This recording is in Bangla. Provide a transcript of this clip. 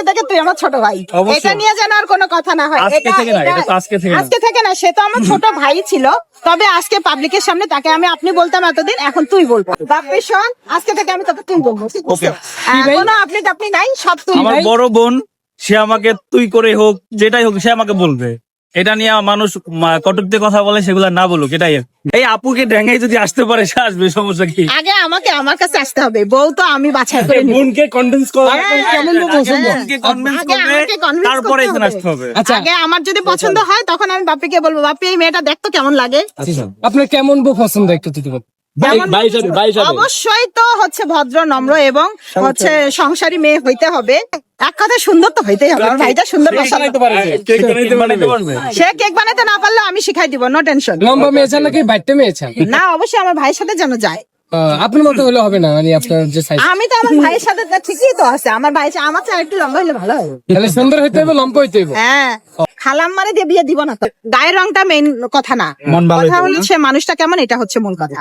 থেকে তুই আমার ছোট ভাই, অবশ্যই। এটা নিয়ে যেন আর কোনো কথা না হয়। আজকে থেকে না, এটা তো আজকে থেকে না। আজকে থেকে না, সে তো আমার ছোট ভাই ছিল, তবে আজকে পাবলিকের সামনে তাকে আমি আপনি বলতাম এতদিন, এখন তুই বলবো। বাপ্পি শোন, আজকে থেকে আমি তোকে তুই বলবো, ঠিক আছে? কোনো আপনি টাপনি নাই, সব তুই আমার ভাই। বড় বোন, সে আমাকে তুই করে হোক, যেটাই হোক, সে আমাকে বলবে। এটা নিয়ে মানুষ কটূক্তি কথা বলে, সেগুলা না বলুক, এটাই। এই আপুকে ড্যাঙ্গাই যদি আসতে পারে, সে আসবে, সমস্যা কি? আগে আমাকে আমার কাছে আসতে হবে, বউ তো আমি বাছাই করে নিব। বোনকে কনভিন্স করা হ্যাঁ, কেমন বউ পছন্দ? বোনকে convince আগে করবে, আমাকে convince তারপরে করতে এখানে হবে। আসতে হবে। আচ্ছা আগে আমার যদি পছন্দ হয়, তখন আমি বাপ্পিকে বলবো, বাপ্পি এই মেয়েটা দেখতো কেমন লাগে। আপনার কেমন বউ পছন্দ একটু যদি বলেন। যেমন ভাই হিসাবে, ভাই হিসাবে। অবশ্যই তো হচ্ছে ভদ্র, নম্র এবং হচ্ছে সংসারী মেয়ে হইতে হবে। এক কথা সুন্দর তো হইতেই হবে, আমার ভাইটা সুন্দর মাশাআল্লাহ। কেক বানাইতে পারবে? সে কেক বানাতে না পারলে আমি শিখাই দিব, নো টেনশন। লম্বা মেয়ে চান নাকি বাইটটা মেয়ে চান? না, অবশ্যই আমার ভাইয়ের সাথে যেন যায়। আপনার মতো হলে হবে না, মানে আপনার যে সাইজ, আমি তো আমার ভাইয়ের সাথে তো ঠিকই তো আছে, আমার ভাই আমার চেয়ে একটু লম্বা হলে ভালো হবে। তাহলে সুন্দর হইতে হবে, লম্বা হইতে হবে। হ্যাঁ, খালাম মারে দিয়ে বিয়ে দিব না তো। গায়ের রংটা মেইন কথা না, মন ভালো কথা হইতে হবে হচ্ছে মানুষটা কেমন, এটা হচ্ছে মূল কথা।